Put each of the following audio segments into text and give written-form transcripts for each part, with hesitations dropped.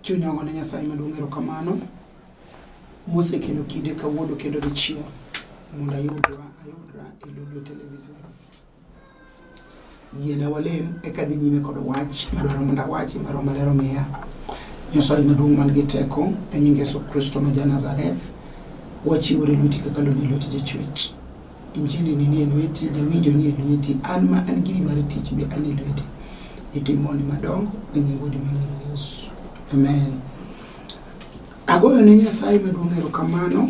Chunya ngone Nyasaye maduong' erokamano mosekelo kinde kawuono kendo dichiel mondo ayudra e Lulu Television. Yiena walem eka dhi nyime kod wach madwaro mondo awachi mar malero miya. Nyasaye maduong' man gi teko e nying Yesu Kristo ma Nazareth, wachiwore lweti kaka loni lweti jachwech. Injili ni nie lweti, jawinjo nie lweti, an ma an giri mar tich be an e lweti. Itimoni madongo e nying Wuodi malero Yesu. Amen. Agoyo ne Nyasaye maduong' erokamano.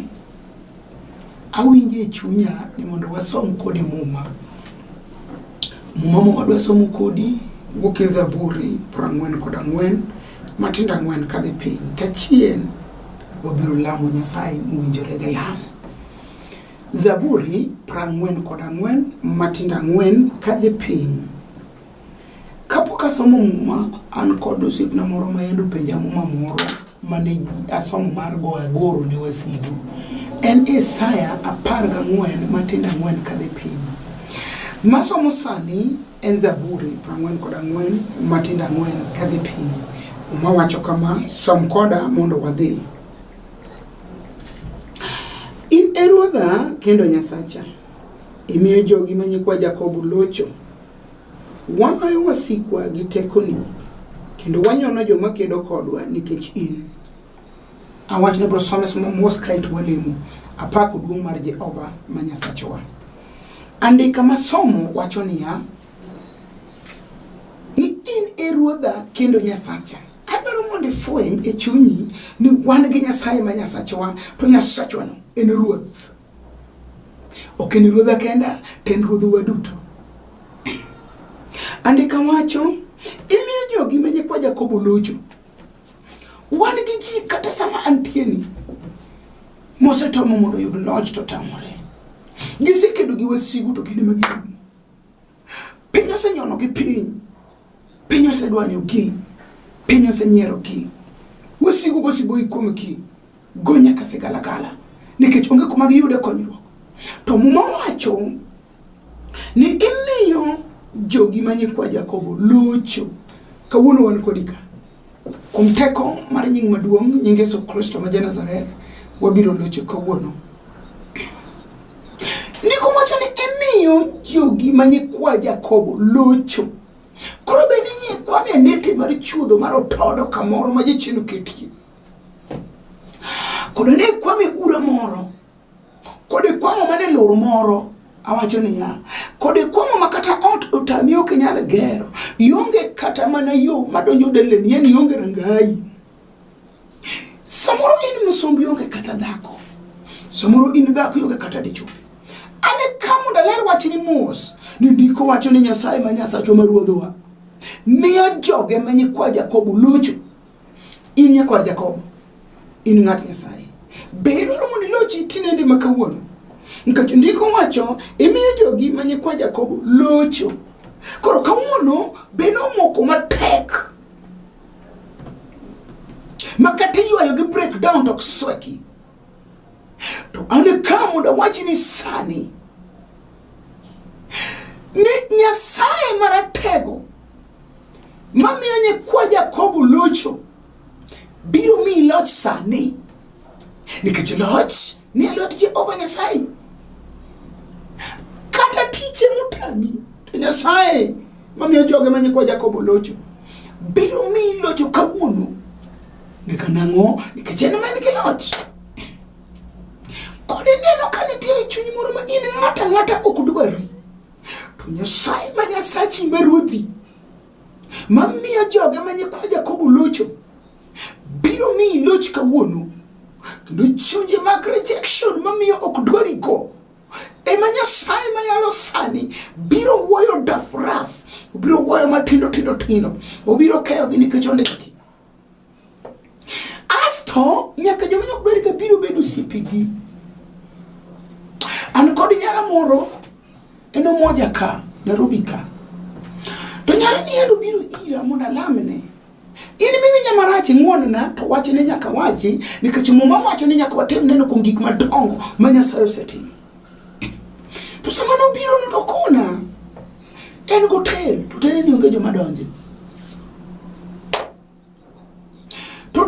Awinje e chunya ni mondo wasom kodi muma mwadwa somo kodi wuok e Zaburi 44 matindo 4 kadhi piny. Kachien wabiro lamo Nyasaye mwinjore gi lamo. Zaburi 44 matindo 4 kadhi piny. Kapok asomo muma, an kod osiepna moro ma yendo penja muma moro mane asomo mar go agoro ne wasigu. En Isaya 14 matindo 4 kadhi piny. Masomo sani en Zaburi 44 matindo 4 kadhi piny. Wacho kama, som koda mondo wadhi. In e Ruodha kendo Nyasacha, imiyo jogi ma nyikwa Jakobo locho. Waloyo wasikwa gi tekoni, kendo wanyono joma kedo kodwa nikech in. Awach ne prosomes mos kaito walemo, apako duong' mar Jehova ma Nyasachowa. Andika masomo wacho niya, ni in e Ruodha kendo Nyasacha. Adwaro mondo ifweny e chunyi ni wan gi Nyasaye ma Nyasachowa, to Nyasachowa no en Ruoth. Ok en Ruodha kenda, to en Ruodhwa duto. Andika wacho, imiyo jogi ma nyikwa Jakobo locho. Wan gi ji kata sama antieni mosetomo mondo yud loch to tamore. Gisekedo gi wasigu to kinde magirumo. Piny osenyono gi piny. Piny osedwanyo gi. Piny osenyiero gi. Wasigu gosibo ikuom gi. Go nyaka sigalagala. Nikech onge kuma giyude konyruok. To muma wacho ni imiyo jogi ma nyikwa Jakobo locho. Kawuono wan kodika. Kuom teko mar nying maduong' nying Yesu Kristo ma Nazareth, wabiro locho kawuono. Ndiko wacho ni imiyo jogi ma nyikwa Jakobo locho. Koro be ni nyikwa me neti mar chuodho mar otodo kamoro ma jichino ketie. Kodo ne kwame ura moro. Kode kwamo mane loro moro. Awacho niya, kode kwamo makata ot otami ok nyal gero. Yonge kata mana yo madonjo deleni, yani yonge rangai. Samoro in musombi yonge kata dhako. Samoro in dhako yonge kata dichuo. Ane kamo ndaler wachi ni mos. Ni ndiko wacho ni Nyasaye ma Nyasacho ma Ruodhwa. Miyo joge ma nyikwa Jakobo locho. In nyakwar Jakobo. In ng'at Nyasaye. Bedwaro mondo ilochi tinende makawuono. Nikech ndiko wacho, imiyo jogi ma nyikwa Jakobo locho. Koro kawuono beno moko matek. Makati ywayo gi breakdown tok sweki. To ane kamo da wachi ni sani. Ni Nyasaye maratego. Mamiyo nyikwa Jakobo locho. Biro mi loch sani. Nikech loch ni loch Jehova Nyasaye. Kata tiche mutami. To Nyasaye mamiyo joge ma nyikwa Jakobo locho. Biro mi locho kawuono. Nika nango, nikech en man gi loch. Kode neno ka nitiere chunyi moro ma in ng'ata ok dwari. To Nyasaye ma Nyasachi ma Ruodhi, mamiyo joge ma nyikwa Jakobo locho, biro mi loch kawuono. Kendo chunje mag rejection mamiyo ok dwari go, ema Nyasaye ma yalo sani biro wuoyo dafraf. Biro wuoyo matindo. Obiro keyo gi nikech ondiki. Asto nyaka joma nyok dwari ka biro bedo sipigi. An kod nyara moro eno moja ka Nairobi ka. To nyara ni endo biro ira mona lamne. In mimi nyamarachi ng'wonona to wachi ne nyaka wachi nikech muma wacho ni nyaka watem neno kuom gik madongo ma Nyasaye osetimo. To sama no biro no to kona en gotel to tene ni onge joma donje. To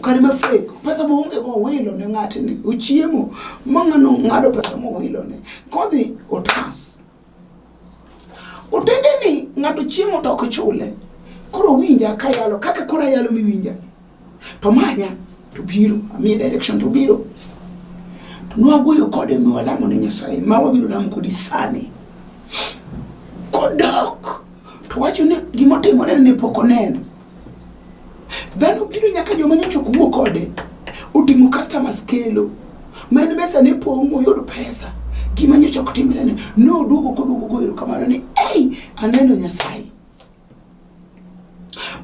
karima fake pesa bonge go wilo ne ngati ni uchiemo mangano ngado pesa mo wilo ne kodhi otas utende ni ngado chiemo to kochule koro winja kayalo kaka kora yalo mi winja to manya to biro ami direction to biro to no agoyo kode mi wala mo ne Nyasaye ma wabiro lam kodi sani kodok to wacho ni gimotimore ne pokoneno dhano biro nyaka joma nyocho kuwo kode utingo customers kelo man mesa ne pongo yodo pesa gima nyocho kutimire ne no dugo goiro kamano ni aneno Nyasaye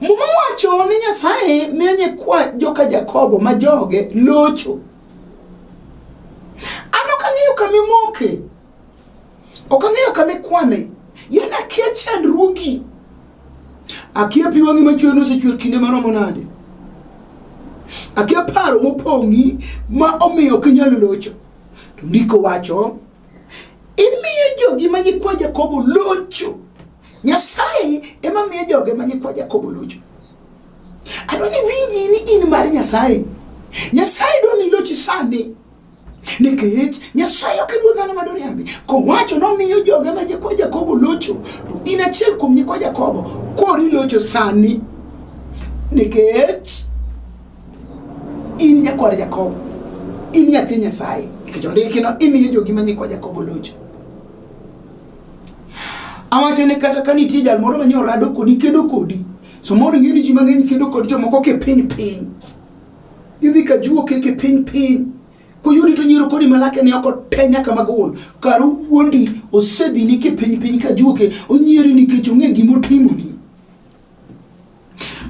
muma wacho ni Nyasaye menye kwa joka Jakobo majoge locho ano kangeyo kamimoke okangeyo kamikwame yana kiachan rugi akia piwangi machueno se chuer kinde maromo nade akia paro mopongi ma omiyo kinyalo locho to ndiko wacho imiyo jogi manyikwa Jakobo locho Nyasaye ema miyo jogi manyikwa Jakobo locho adoni winji ni in mari Nyasaye doni lochi sani nikech Nyasaye okenwo dhano madoriambi ko wacho no miyo joge manyikwa Jakobo locho to in achiel kuom nyikwa Jakobo kori locho sani nikech in nyakwar Jakobo in nyathi Nyasaye nikech ondiki no imiyo jogi manyikwa Jakobo locho awacho ni kata kanitie jal moro manyo rado kodi kedo kodi so moro ngini ji mang'eny kedo kodi jomoko ke piny idhi ka juo ke piny ko yudi to nyiro kodi malake ne oko tenya kama gol karu wuondi osedhi ni ke piny ka juo ke onyiri nikech ong'e gimo timoni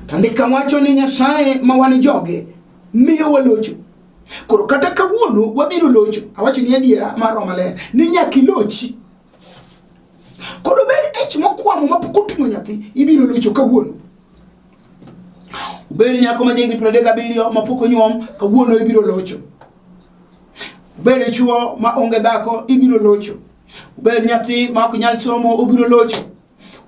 tandika wacho ni Nyasaye ma wan joge miyo walocho koro kata kawuono wabiro locho awacho ni adiera mar maler ni nyaki lochi koro bed mokwamo mapok oting'o nyathi ibiro locho kawuono bed nyako ma jegi 37 mapok onyuom kawuono ibiro locho bed chuo ma onge dhako ibiro locho bed nyathi ma ok nyal somo obiro locho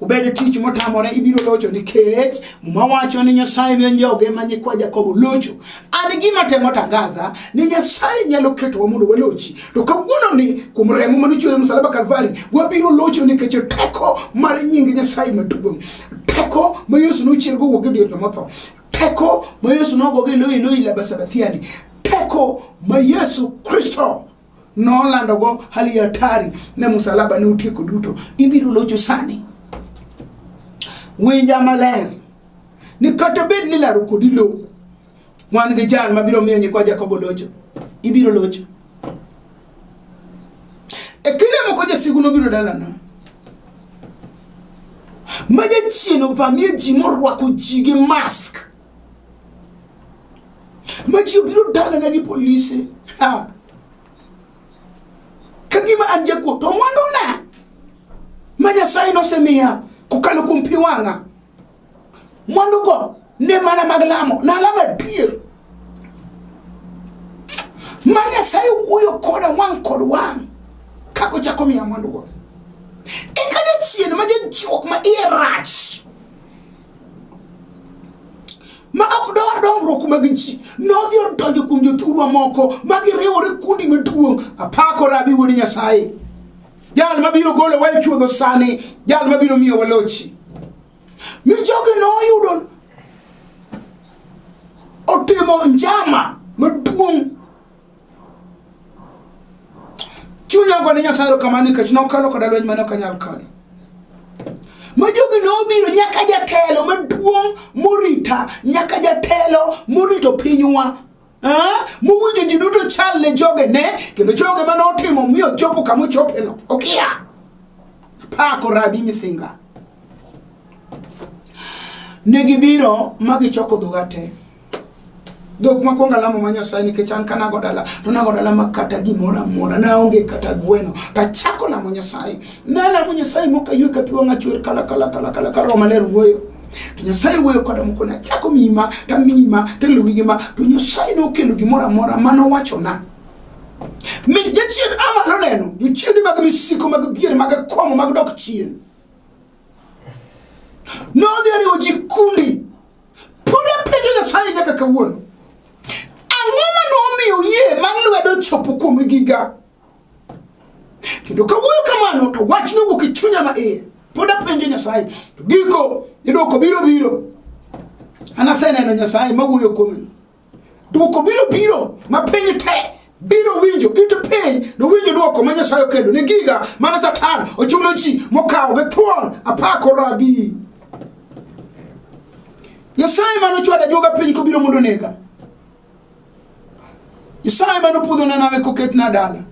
ubede tich motamore ibiro locho nikech mawacho ni Nyasaye miyo joge manyikwa Jakobo locho an gima temo tangaza ni Nyasaye nyalo keto mondo walochi to kawuono ni kuom remo manuchore msalaba Kalvari wabiro locho nikech teko mar nying Nyasaye maduong' teko ma Yesu nochirgo wuok e dier jomotho teko ma Yesu nogoge Eloi lama sabachthani teko ma Yesu Kristo no landogo hali hatari ne msalaba ne utieko duto ibiro locho sani winja maler ni kata bed ni laro kodi lo wan ge jal mabiro miyo nyikwa Jakobo locho ibiro locho kile moko jasiguno biro dalana maja chieno famie ji morwako ji gi mask maji biro dalana gi polisi kagima anje ko to mwandu na Nyasaye no semia kukalo kumpiwanga mwandu go ne mana maglamo na lama pier Nyasaye uyo koda wang kako chako miya mwandu go ikaja chien maje jok ma irach ma akudor dongruok maginchi no dhi odojo kum jothurwa moko magiriwore kundi maduong' apako rabi wuod Nyasaye jal mabiro golo wa chuodho sani jal mabiro miyo walochi mi joge no yudo otimo njama maduong' chunya go ne Nyasaye kamani kech no kalo koda lweny mane okanyal kalo majogi no biro nyaka jatelo maduong' morita nyaka jatelo morito pinywa muwinjo ji duto chal ne joge ne kendo joge manotimo miyo chopo kamo chopeno okia pako rabi misinga negi biro magi choko dhogate dok makwonga lamo ma Nyasaye nikech an kana godala to nagodala makata gimora mora na onge kata gweno ta chako lamo Nyasaye na lamo Nyasaye moka ywe kapiwa ngachwer kala karo maler wuoyo to Nyasaye wuoyo koda mukona chako mima ta luwigima to Nyasaye no kelo gimora mora mano wacho na mit jachien ama lo neno jachien mag misiko mag dhier mag kwamo mag dok chien no dhier oji kundi poda penjo Nyasaye nyaka kawuono giga kendo kawuoyo kamano to wach no wuok e chunya ma iye pod apenjo Nyasaye to giko idwoko biro anaseneno Nyasaye mawuoyo kuome dwoko biro ma piny te biro winjo ito piny no winjo dwoko ma Nyasaye okelo ne giga mana Satan ochuno ji mokawo gi thuon apako rabi Nyasaye mano chwada joga piny kobiro mondo nega Nyasaye mano pudho na nawe koket na dala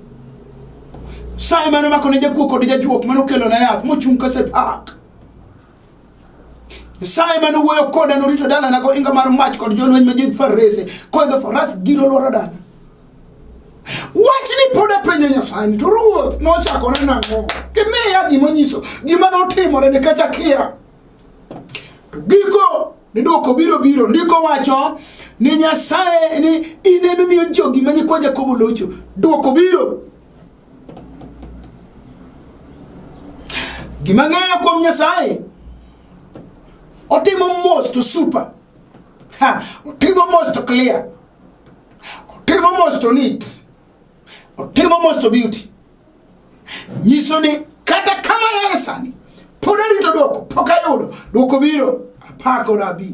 Nyasaye mano mako ne jakuo kod jajuok mano kelo na yath mochung' ka sepak Nyasaye mano wuoyo koda norito dala na go inga mar mach kod jolweny ma jidh farese koidho faras giro lwaro dala wach ni pod apenjo Nyasaye to ruoth nochakore nang'o kimiya gimonyiso gima notimore nikech akia to giko ni dwoko biro ndiko wacho ni Nyasaye ni ine mimiyo jogi manyikwa Jakobo locho dwoko biro gima ng'eyo kuom Nyasaye otimo mos to super otimo mos to clear otimo mos to neat otimo mos to beauty nyiso ni kata kama yale sani pod arito dwoko pok ayudo dwoko biro apako rabi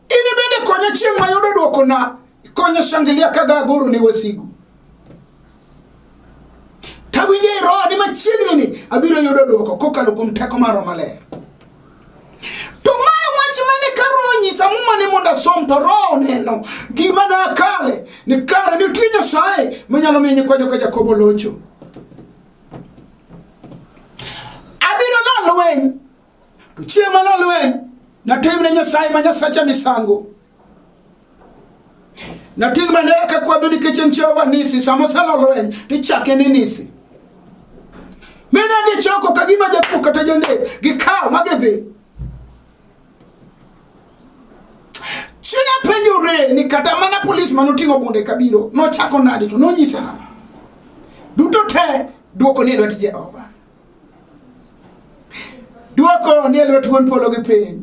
ini bende konya chieng' mayudo dwoko na konya shangilia kaga goro ne wasigu tawinje roho ni machiegni ni abiro yudo dwoko kokalo kuom teko mar Roho Maler to mae wach mane karo nyisa mumane monda som to roho neno gima na kale ni kare ni tie Nyasaye manyalo miye nyikwayo ka Jakobo locho abiro lolweny to chiema lolweny na timne Nyasaye ma Nyasacha misango na ting manera ka kwadho nikech Jehova Nisi samosalo lweny tichake ni Nisi mena gi choko kagima jakuo kata jande gikaw magedhi chunya penjore ni kata mana police manotingo bunde kabiro no chako nadi to nonyisa na duto te dwoko ni lwet Jehova dwoko ni lwet wuon polo gi piny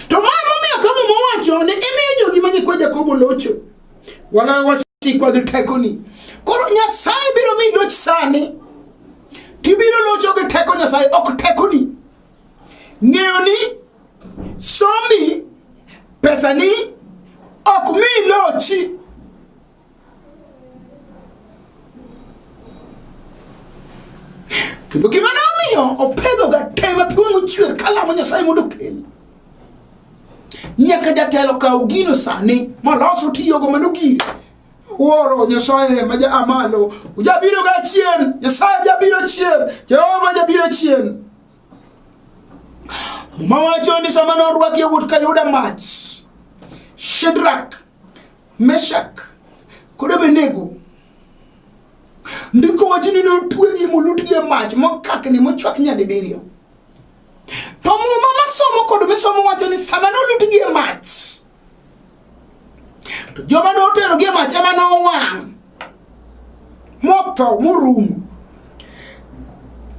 to mama miyo kama mowacho ni imiyo jogi manyikwa Jakobo locho wala wasikwa gi tekoni koro Nyasaye biro mi loch sani tibiro locho gi teko Nyasaye ok tekoni ng'eyo ni sombi pesa ni ok mi lochi kendo gima nomiyo opedho ga tema piwang'o chwer kalamo Nyasaye mondo kel nyaka jatelo kaw gino sani maloso tiyogo mano gire woro Nyasaye ma amalo ujabiro ga chien Nyasaye jabiro chien Jehova jabiro chien mawacho ni sama norwaki yawuot Kayuda mach Shadrach Meshach kod Abednego ndiko wachini no twegi molutgi mach mokakni mochwak nyadibiriyo to muma masomo kod misomo wacho ni sama nolutgi mach to joma notero gi mach ema nowang' motho morumo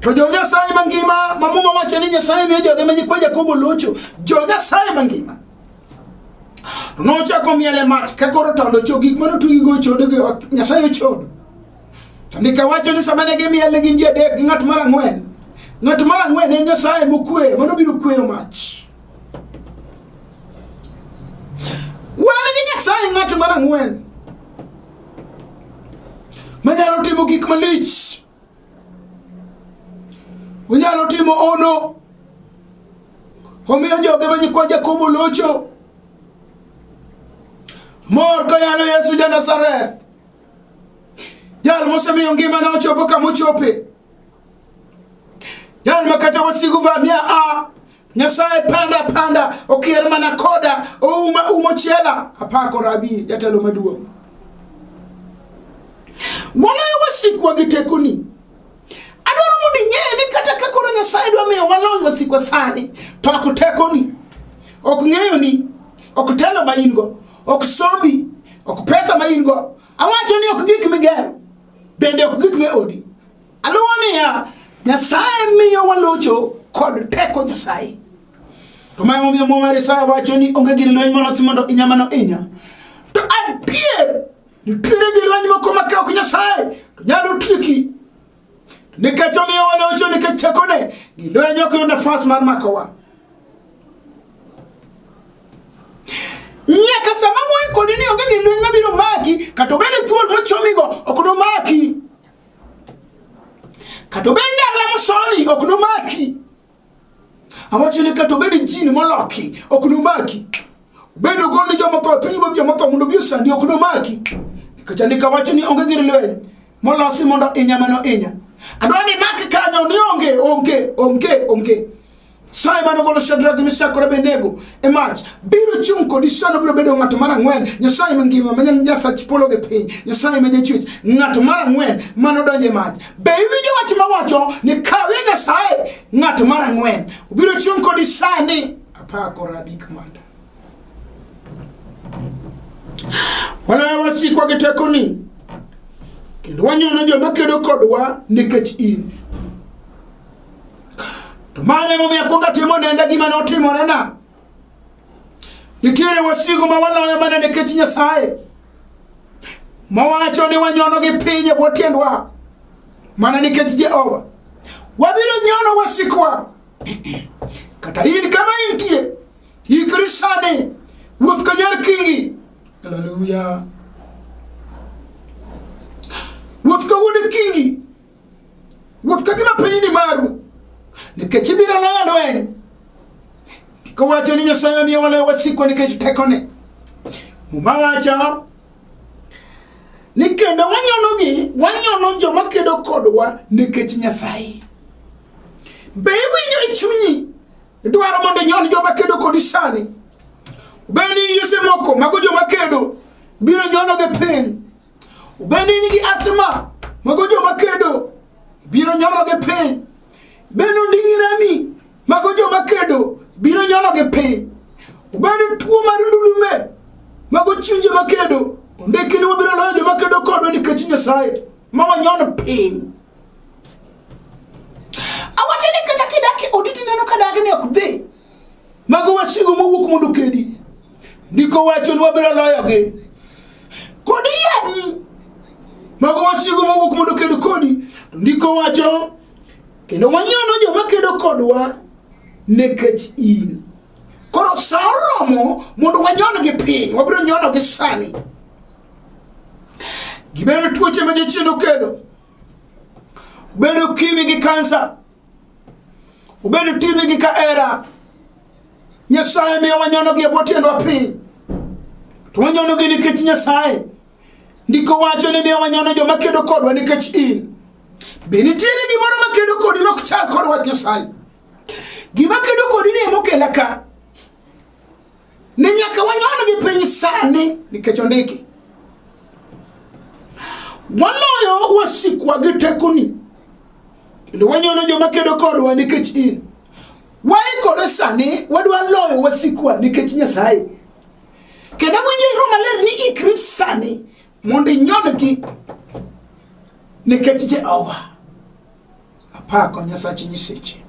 to jo Nyasaye mangima mamuma wacho ni Nyasaye miyo joge manyikwa Jakobo locho jo Nyasaye mangima to nochako miele mach ka koro tondo cho gik manotugi go chodo gi Nyasaye ochodo to ndika wacho ni sama ne gimiele gi ji adek gi ng'at mar ang'wen en Nyasaye mokwe manobiro kweyo mach wan gi Nyasaye ng'at mar ang'wen manyalo timo gik malich unyalo timo ono omiyo joge manyikwa Jakobo locho mor kayalo Yesu ja Nazareth jal mosemiyo ngima na ochopo kamochope jal makata wasigu vamia Nyasaye panda okier mana koda umo chiela apako rabi jatelo maduong' wala wasikwa gi tekoni adwaro mondo ing'e ni kata ka koro Nyasaye dwa miyo walony wasikwa sani to ok tekoni ok ng'eyo ni ok telo ma in go ok sombi ok pesa ma in go awacho ni ok gik migero bende ok gik me odi alwani ya Nyasaye miyo walocho kod teko Nyasaye to mae momiyo Isaya wacho ni onge gir lweny molosi mondo inyamano inya to adier nitiere gi lweny moko ma ok Nyasaye to nyalo tieki. Nikech omiyo walocho nikech chakone gi lweny ok yud nafas mar makowa. Nyaka sama moyi kodi ni onge gi lweny mabiro maki, kata obed thuol mochomigo ok no maki. Kata obed ndala mosoli ok no maki. Awacho ni kata obed jini moloki ok no maki. Bedo gol ni joma tho piny ruoth joma tho mondo bi osandi ok no maki. Nikech andika wacho ni onge gi lweny molosi mondo inya mano inya. Adwa ni maki kanyo ni onge. Sai mano golo Shadrach, Meshach kod Abednego e mach biro chung kodi sano biro bedo ng'ato mar ang'wen. Nyasaye mangima ma Nyasach polo gi piny, Nyasaye ma jachwech, ng'ato mar ang'wen mano donjo e mach. Be iwinjo wach mawacho ni kawe Nyasaye ng'ato mar ang'wen biro chung kodi sani apako rabi kamanda. Wala wasikwa gi tekoni kendo wanyono joma kedo kodwa nikech in. To mane momiyo kuonga timo nenda gima notimore na. Nitiere wasigu ma waloyo mana nikech Nyasaye. Mawacho ni wanyono gi piny e bwo tiendwa mana nikech Jehova. Wabiro nyono wasikwa. Kata in kama intie ikri sani wuoth kanyar kingi. Hallelujah. Wuoth ka wuod kingi. Wuoth ka gima piny ni maru. Nikech ibiro loyo lweny. Ko wacho ni Nyasaye omiyo waloyo wasikwa nikech tekone. Mawacho ni kendo wanyono joma kedo kodwa nikech Nyasaye. Be winjo e chunyi dwaro mondo nyon joma kedo kodi sani. Beni yuse moko mago joma kedo biro nyono ge piny. Beni nigi athma mago joma kedo biro nyono ge piny. Beno ndingirami mago joma kedo biro nyono ge piny. Beno tuo mar ndulume mago chunje makedo ondiki ni wabiro loyo joma kedo kodwa nikech Nyasaye ma wanyono piny. Awacho ni kata kidaki oditi neno kadagi ni ok dhi mago wasigu mowuok mondo kedi. Ndiko wacho ni wabiro loyo ge kodi yanyi mago wasigu mowuok mondo kedo kodi. Ndiko wacho kendo wanyono joma kedo kodwa nikech in. Koro sa oromo mondo wanyono gi piny, wabiro nyono gi sani. Gibedo tuoche ma jochiendo kedo. Ubedo kimi gi kansa. Ubedo timi gi kaera. Nyasaye miyo wanyono gi e bwo tiendwa piny. To wanyono gi nikech Nyasaye. Ndiko wacho ni miyo wanyono joma kedo kodwa nikech in. Be nitiere gimoro makedo kodi ma ok chal kod wach Nyasaye. Gima kedo kodi ni mokela ka. Ni nyaka wanyono gi piny sani nikech ondiki. Waloyo wasikwa gi tekoni. Kendo wanyono joma kedo kodwa nikech in. Waikore sani wadwa loyo wasikwa nikech Nyasaye. Kendo winjo iro maler ni ikri sani mondo inyonogi nikech Jehova. Apako Nyasache nyiseche.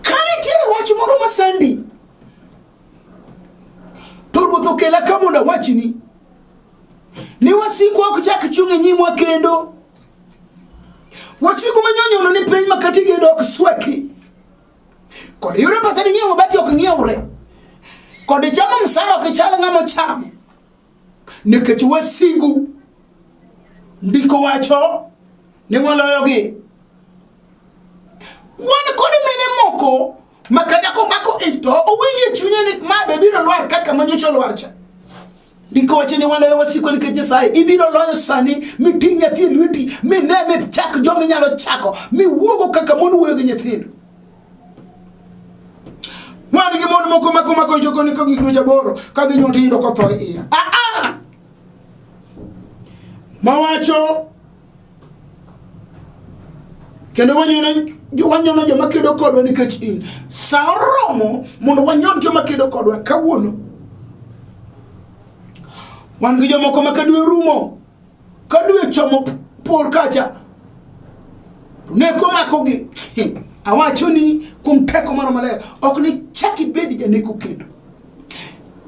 Kani tiere wach moro masandi to ruoth okela ka mondo wachni ni wasiku ok chak chung e nyimwa kendo. Wasiku manyonyono ni piny makati gedo ok sweki. Kod yure pesa ni nyiewo bati ok nyiewre. Kod chamo msara ok chal ng'amo chamo. Nikech wasigu ndiko wacho ni waloyo gi. Wan kod mine moko makadako mako ito owinje chunye ni ma be biro lwar kaka manyocho lwar cha. Ndiko wacho ni waloyo wasiku nikech Nyasaye. Ibiro loyo sani miting nyathi lweti mineme chak jomi nyalo chako miwuogo kaka mon wuoyo gi nyithindo. Wan gi mon moko mako joko ni kogi dweche aboro kadhi nyoti yudo kotho iya. Mawacho kendo wanyono joma kedo kodwa nikech in. Sa oromo mondo wanyon joma kedo kodwa kawuono. Wan gi jomoko ma kadwe rumo, kadwe chomo por kacha. Neko makogi. awacho ni kum teko mar maler ok ni chaki bedi janeko kendo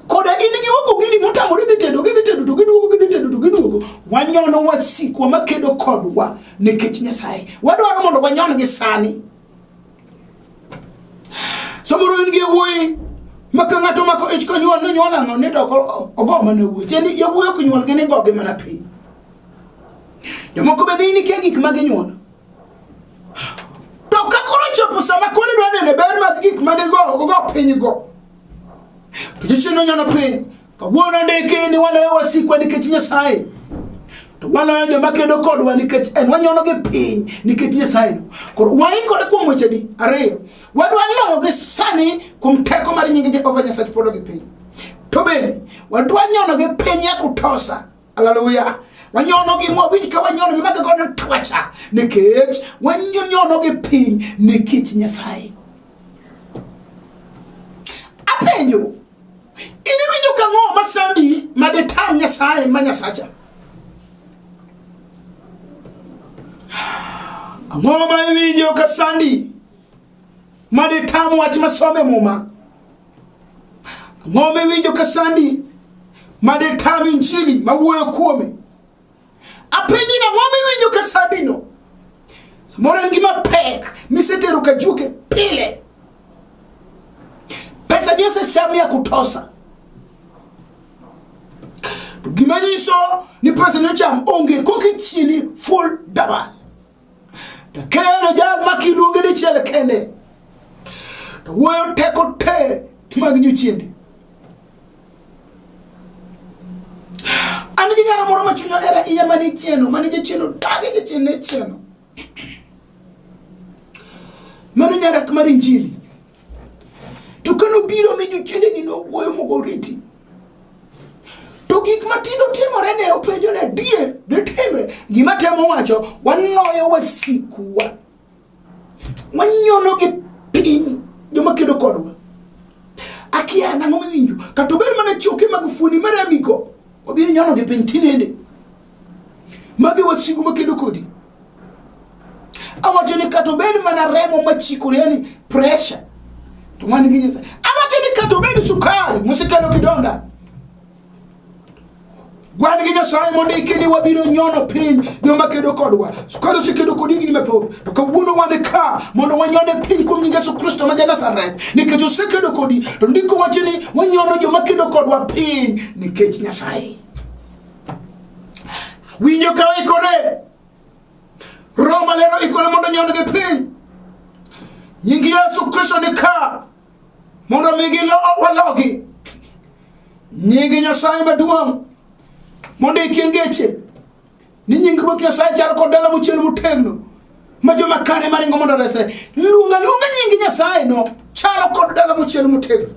koda in gi wako gini motamore dhi tedo to giduogo wanyono wasikwa makedo kodwa nikech Nyasaye wadwaro mondo wanyon gi sani samoro in gi wuoyi maka ng'ato mako ich konyuol no nyuol ang'o ni to ogo mana wuoyi tieni yawuoyi ok nyuol gi ni gogi mana piny jomoko bende ni kia gik magi nyuol to kakoro chopo sama kone dwa nene ber mag gik mane go piny go to jichino nyono piny kawuono ndiki ni waloyo wasikwa nikech Nyasaye to waloyo joma kedo kodwa nikech en wanyono gi piny nikech Nyasaye no koro waikore kuom weche di ariyo wadwa loyo gi sani kuom teko mar nying Jehova Nyasaye podo gi piny to bende wadwa nyono gi piny ya kutosa haleluya wanyono gi mobich ka wanyono gi maga gono twacha nikech wanyono gi piny nikech Nyasaye apenjo ini winjo ka ng'o masandi madetam Nyasaye ma Nyasacha ang'o ma winjo ka sandi madetam wach masome muma ang'o ma winjo ka sandi madetam injili mawuoyo kuome apenji na ng'o ma winjo ka sandi no samoro ngima pek misetero ka juke pile pesa ndio sasa ya kutosa gimanyiso ni pesa nyocham onge kokichini full double to keno jal makiluonge de chele kende to woyo teko te mag nyochiende ani gigara moro machunyo era iya mani chieno tage chiene chieno mano nyara kamar injili to kano biro mi jochiende gi no woyo mogoriti to gik matindo timore ne openjo ne die de timre gima temo wacho wanoyo wasikwa wanyono gi piny joma kedo kodwa akia nango winjo kato ber mana choke magufuni maramiko obiri nyono gi piny tinende magi wasigu makedo kodi awacho ni kato ber mana remo machikore yani pressure to mani gi Nyasaye awacho ni kato ber sukari musikalo kidonda gwani gi Nyasaye mondo ikini wabiro nyono piny joma kedo kodwa sukari sikedo kodi gi mepop to kawuono wane ka mondo wanyone piny kuom nying Yesu Kristo ma Nazareth nikech osekedo kodi to ndiko wachini wanyono joma kedo kodwa piny nikech Nyasaye winjo ka ikore Roma lero ikore mondo nyono gi piny nying Yesu Kristo ni ka mondo migilo walogi nying Nyasaye maduong' mondo ikiengeche ni nying Ruoth Nyasaye chal kod dala mochiel motegno ma joma kare maringo mondo resre lunga nying Nyasaye no chalo kod dala mochiel motegno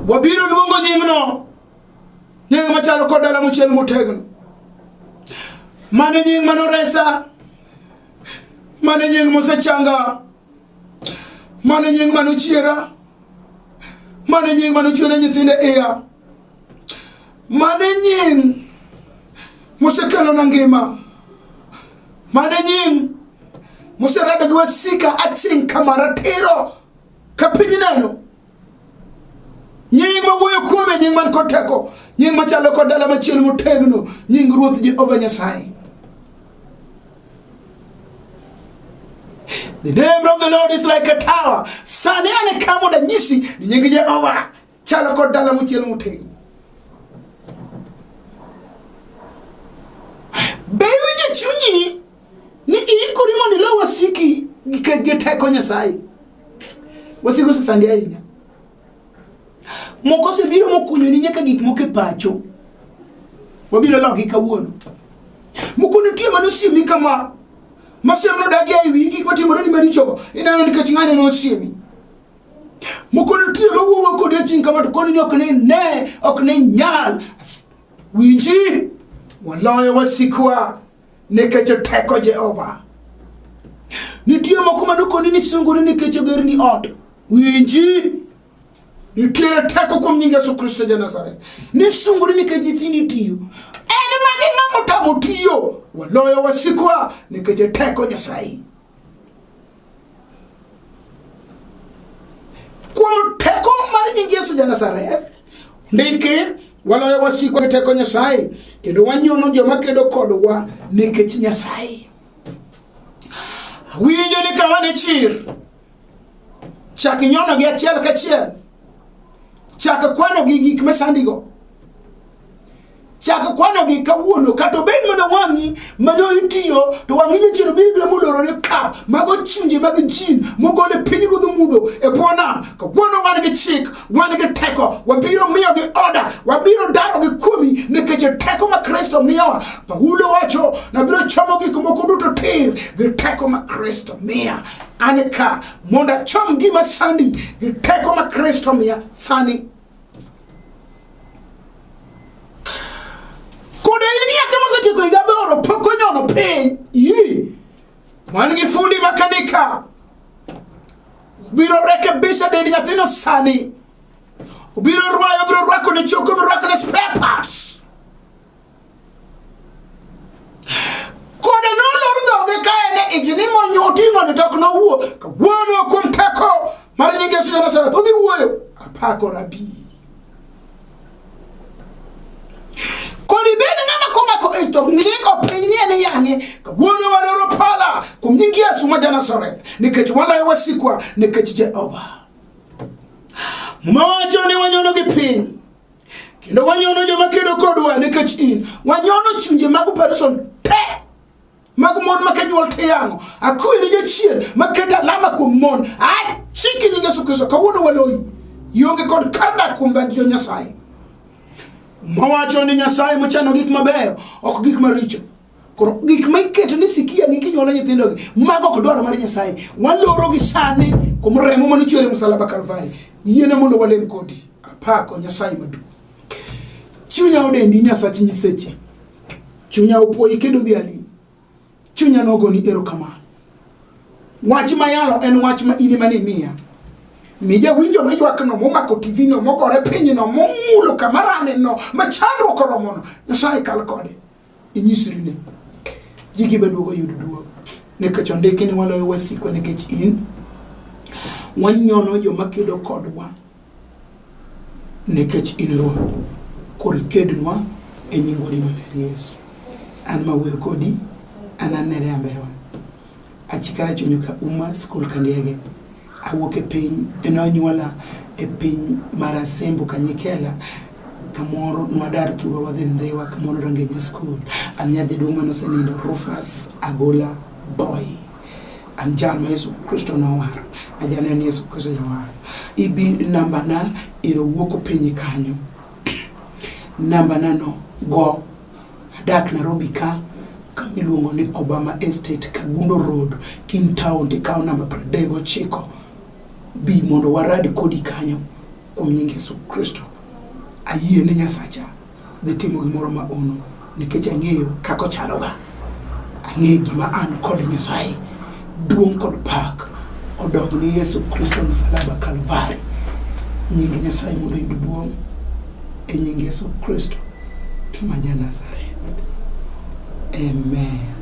wabiro luongo nying no nying machalo kod dala mochiel motegno mane nying manoresa mane nying mosechanga mane nying manochiera mane nying manochwene nyithinde iya mane nying musekelo na ngima mane nying muserada gi wasika aching kamara tero kapiny neno nying mawuoyo kuome nying man koteko nying machalo kod dala machiel motegno nying Ruoth Jehova Nyasaye. The name of the Lord is like a tower. Sane ane kamo da nyisi ni nying Jehova chalo kod dala mochiel motegno. Bewe chunyi ni ikuri mondi lo wasiki giteko Nyasaye wasiku sasandi ahinya moko se biro mokunyo ni nyaka gik moke pacho wabiro logi kawuono mokunyo tie manosiemi kama masemno dagi ai wi gik matimore ni marichogo inano nikech ng'ane no osiemi mokunyo tie mawuoyo kod aching kama to koni ni ok ne nyal winji waloyo wasikwa nikech teko Jehova nitie moko manokoni ni sunguri nikech gerni ot winji nitie teko kuom nying Yesu Kristo ja Nazareth ni sunguri nikech nyithindi tiyo ene magi ng'amo tamo tiyo waloyo wasikwa nikech teko Nyasaye kuom teko mar nying Yesu ja Nazareth ndiki waloyo wasiko gi teko Nyasaye kendo wanyono joma kedo kodwa nikech Nyasaye. Winjo ni kama ne chir chak nyono gi achiel kachiel, chak kwano gi gik masandigo, chak kwano gi kawuono kata bed mana wangi manyo itiyo to wangi chiro biro molorore kap mago chunje mag jin mogole piny ruodho mudho e pona kawuono wan gi chik, wan gi teko, wabiro miyo gi order, wabiro daro gi kumi nikech teko ma Kristo miyowa. Paulo wacho na biro chomo gik moko duto tir gi teko ma Kristo miya. Anka monda chom gima sandi gi teko ma Kristo miya sani. Koda ili ya kama zati kwa igaboro poko nyono pain yi wangi fundi makanika ubiro rekebisha dendi nyathino sani, ubiro rwako ni choko, ubiro rwako ni spare parts. Koda no lor dhoge kaene ijini monyoti ng'oni tok no wuo kawuono kuom teko mar nying Yesu ja Nazareth odhi wuoyo apako rabi. Kodi bende ngama komako ito ngiko penye ne yange kawuono wadoro pala kuom nying Yesu ma ja Nazareth nikech waloyo wasikwa nikech Jehova. Mojo ni wanyono gi piny kendo wanyono joma kedo kodwa nikech in, wanyono chunje mag person te mag mon makanyuol te yango akwiri jochiel maketa alama kuom mon chiki nying Yesu Kristo kawuono waloyi yonge kod karda kuom dhad jo Nyasaye. Mawacho ni Nyasaye mochano gik mabeyo ok gik maricho. Koro gik maiketo ni sikia ngiki nyuolo nyithindo gi mago ok dwaro mar Nyasaye waloro gi sani kuom remo manichwere msalaba Kalvari. Yiene mondo walem kodi apako Nyasaye maduong'. Chunya odendi Nyasach nyiseche, chunya opuoyi kendo dhiali, chunya nogoni erokamano. Wach mayalo en wach ma ini mane miya mija winjo maywak no momako TV no mogore piny no momulo kamarame no machandro koromono Nyasaye kal kode inyisri ne jigi beduogo yudo duogo nikech ondiki ni waloyo wasikwa nikech in, wanyono joma kedo kodwa nikech in Ruoth. Koro kednwa e nying Wuodi maler Yesu. An mawuoyo kodi an anere ambewa achikara chunyo ka uma skul kandiege awuok e piny enonyuola e piny mar Asembo Kanyikela kamoro nwadar thurwa wadhi Ndhewa kamoro Rangenya skul. An nyar jaduong' manosenindo Rufus Agola Boy. An jal ma Yesu Kristo nowaro, ajane ni Yesu Kristo jawaro. Ibi namba na iro wuoko piny kanyo. Namba na no go adak Nairobi ka kamiluongo ni Obama Estate Kagundo Road King Town tikao namba 39 bi mondo waradi kodi kanyo kuom nying Yesu Kristo. Ayie ne Nyasacha dhi timo gimoro ma ono nikech ang'eyo kako chaloga, ang'eyo gima an kod Nyasaye duong' kod pak odog ni Yesu Kristo msalaba Kalvari. Nying Nyasaye mondo yud duong' e nying Yesu Kristo ma ja Nazareth. Amen.